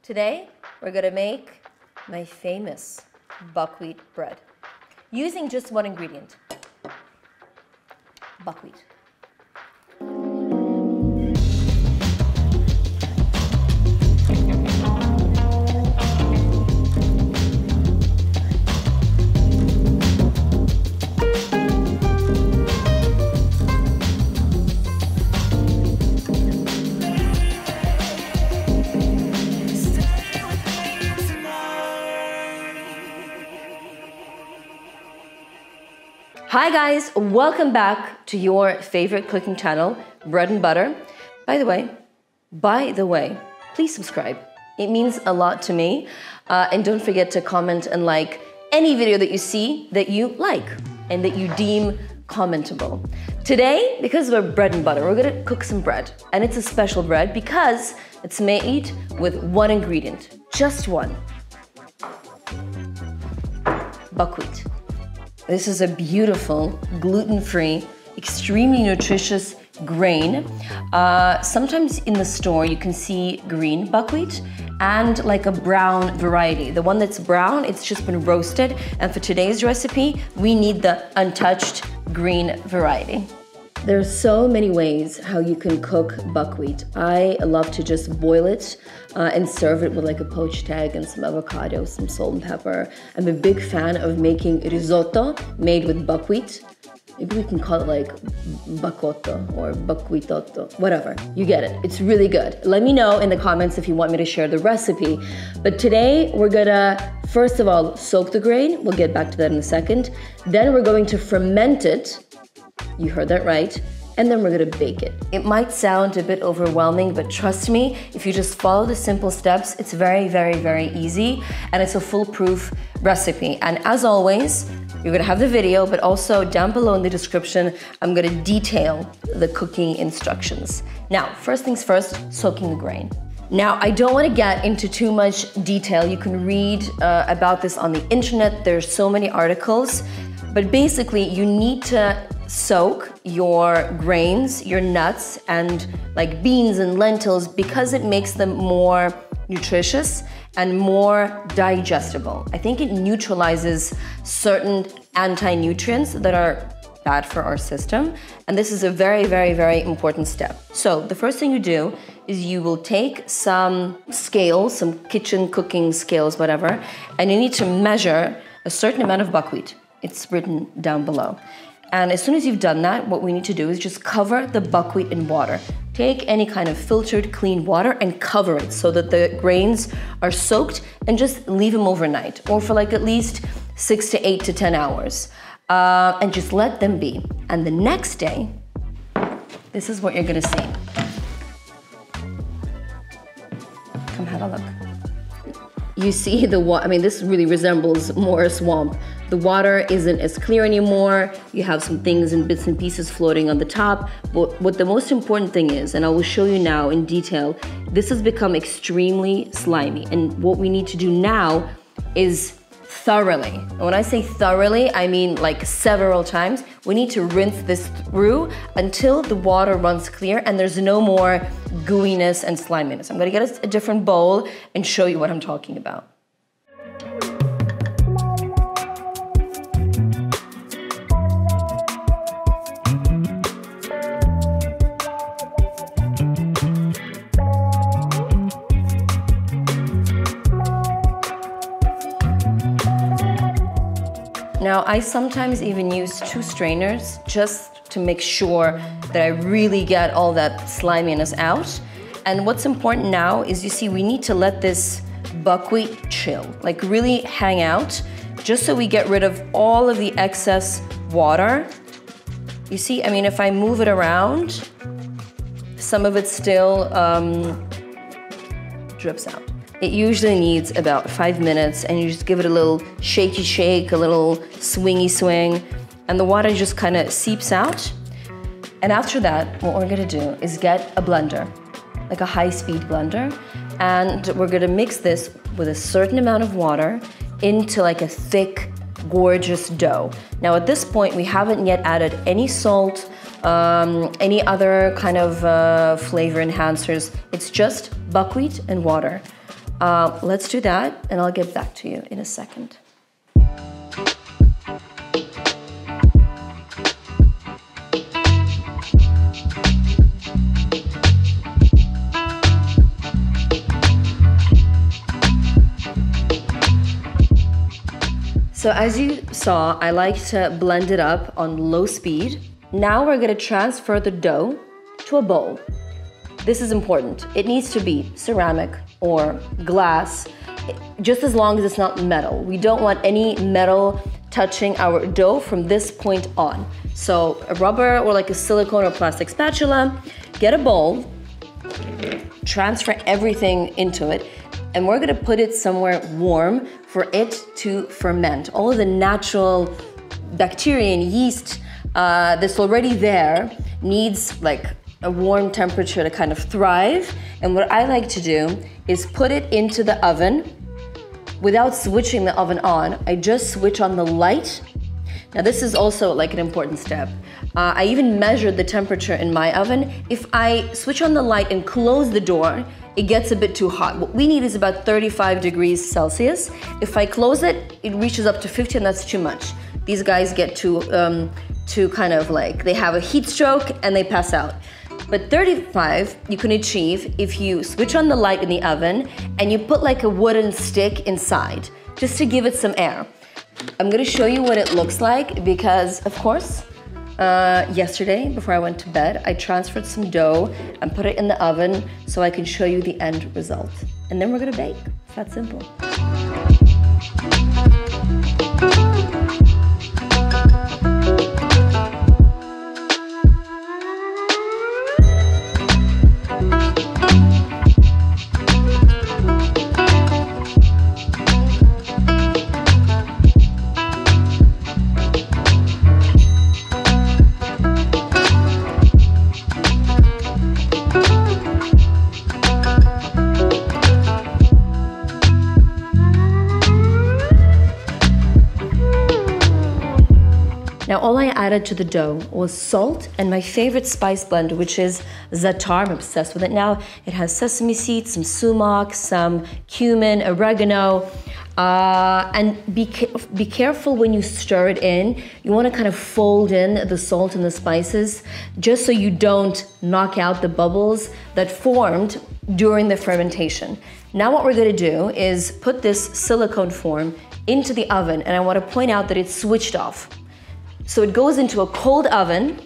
Today, we're gonna make my famous buckwheat bread using just one ingredient, buckwheat. Hi guys, welcome back to your favorite cooking channel, Bread and Butter. By the way, please subscribe. It means a lot to me. And don't forget to comment and like any video that you see that you like and that you deem commentable. Today, because we're Bread and Butter, we're gonna cook some bread. And it's a special bread because it's made with one ingredient, just one. Buckwheat. This is a beautiful, gluten-free, extremely nutritious grain. Sometimes in the store you can see green buckwheat and like a brown variety. The one that's brown, it's just been roasted. And for today's recipe, we need the untouched green variety. There's so many ways how you can cook buckwheat. I love to just boil it and serve it with like a poached egg and some avocado, some salt and pepper. I'm a big fan of making risotto made with buckwheat. Maybe we can call it like baccotto or buckwheatotto, whatever. You get it. It's really good. Let me know in the comments if you want me to share the recipe. But today we're gonna, first of all, soak the grain. We'll get back to that in a second. Then we're going to ferment it. You heard that right. And then we're gonna bake it. It might sound a bit overwhelming, but trust me, if you just follow the simple steps, it's very, very, very easy, and it's a foolproof recipe. And as always, you're gonna have the video, but also down below in the description, I'm gonna detail the cooking instructions. Now, first things first, soaking the grain. Now, I don't want to get into too much detail. You can read about this on the internet. There's so many articles, but basically you need to soak your grains, your nuts, and like beans and lentils because it makes them more nutritious and more digestible. I think it neutralizes certain anti-nutrients that are bad for our system. And this is a very, very, very important step. So the first thing you do is you will take some scales, some kitchen cooking scales, whatever, and you need to measure a certain amount of buckwheat. It's written down below. And as soon as you've done that, what we need to do is just cover the buckwheat in water. Take any kind of filtered, clean water and cover it so that the grains are soaked, and just leave them overnight or for like at least 6 to 8 to 10 hours. And just let them be. And the next day, this is what you're gonna see. Come have a look. You see the water, I mean, this really resembles more a swamp. The water isn't as clear anymore. You have some things and bits and pieces floating on the top. But what the most important thing is, and I will show you now in detail, this has become extremely slimy. And what we need to do now is thoroughly. And when I say thoroughly, I mean like several times. We need to rinse this through until the water runs clear and there's no more gooiness and sliminess. I'm gonna get us a different bowl and show you what I'm talking about. Now, I sometimes even use 2 strainers just to make sure that I really get all that sliminess out. And what's important now is, you see, we need to let this buckwheat chill, like really hang out, just so we get rid of all of the excess water. You see, I mean, if I move it around, some of it still drips out. It usually needs about 5 minutes, and you just give it a little shaky shake, a little swingy swing, and the water just kind of seeps out. And after that, what we're gonna do is get a blender, like a high-speed blender, and we're gonna mix this with a certain amount of water into like a thick, gorgeous dough. Now at this point, we haven't yet added any salt, any other kind of flavor enhancers. It's just buckwheat and water. Let's do that, and I'll get back to you in a second. So as you saw, I like to blend it up on low speed. Now we're gonna transfer the dough to a bowl. This is important. It needs to be ceramic or glass, just as long as it's not metal. We don't want any metal touching our dough from this point on. So a rubber or like a silicone or plastic spatula, get a bowl, transfer everything into it, and we're gonna put it somewhere warm for it to ferment. All of the natural bacteria and yeast that's already there needs like a warm temperature to kind of thrive. And what I like to do is put it into the oven without switching the oven on. I just switch on the light. Now this is also like an important step. I even measured the temperature in my oven. If I switch on the light and close the door, it gets a bit too hot. What we need is about 35 degrees Celsius. If I close it, it reaches up to 50, and that's too much. These guys get too kind of like, they have a heat stroke and they pass out. But 35 you can achieve if you switch on the light in the oven and you put like a wooden stick inside, just to give it some air. I'm gonna show you what it looks like because, of course, yesterday, before I went to bed, I transferred some dough and put it in the oven so I can show you the end result. And then we're gonna bake. It's that simple. Now all I added to the dough was salt and my favorite spice blend, which is za'atar. I'm obsessed with it now. It has sesame seeds, some sumac, some cumin, oregano. And be careful when you stir it in. You want to kind of fold in the salt and the spices just so you don't knock out the bubbles that formed during the fermentation. Now what we're going to do is put this silicone form into the oven, and I want to point out that it's switched off. So it goes into a cold oven.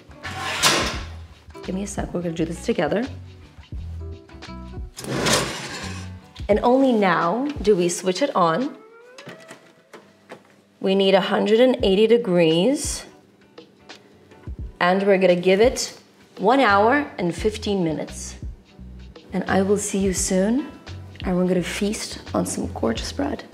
Give me a sec, we're gonna do this together. And only now do we switch it on. We need 180 degrees. And we're gonna give it 1 hour and 15 minutes. And I will see you soon. And we're gonna feast on some gorgeous bread.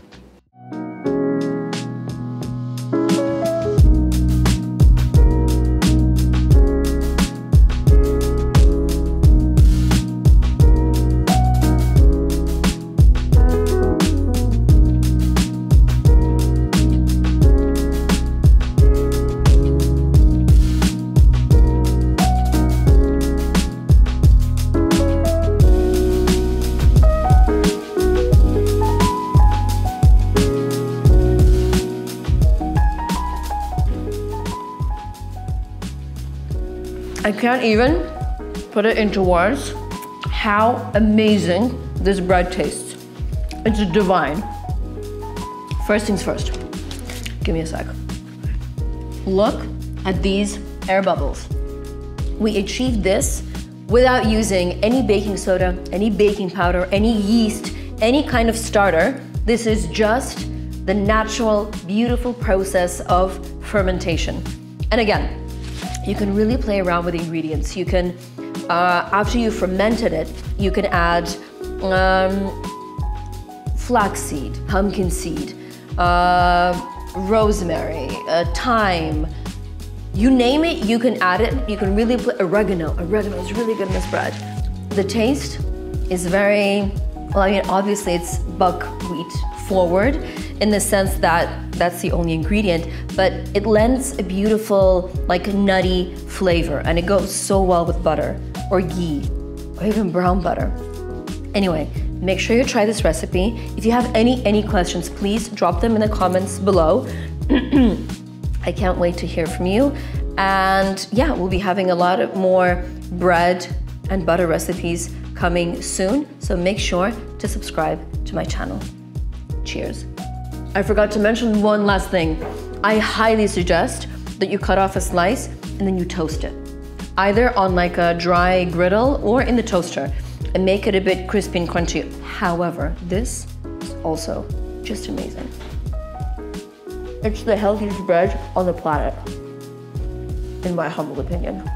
I can't even put it into words how amazing this bread tastes. It's divine. First things first. Give me a sec. Look at these air bubbles. We achieved this without using any baking soda, any baking powder, any yeast, any kind of starter. This is just the natural, beautiful process of fermentation. And again, you can really play around with the ingredients. You can, after you fermented it, you can add flaxseed, pumpkin seed, rosemary, thyme. You name it, you can add it. You can really put oregano. Oregano is really good in this bread. The taste is very, well, I mean, obviously it's buckwheat forward in the sense that that's the only ingredient, but it lends a beautiful, like nutty flavor, and it goes so well with butter or ghee or even brown butter. Anyway, Make sure you try this recipe. If you have any questions, please drop them in the comments below. I can't wait to hear from you. And yeah, we'll be having a lot more bread and butter recipes coming soon. So make sure to subscribe to my channel. Cheers. I forgot to mention one last thing. I highly suggest that you cut off a slice and then you toast it. Either on like a dry griddle or in the toaster, and make it a bit crispy and crunchy. However, this is also just amazing. It's the healthiest bread on the planet, in my humble opinion.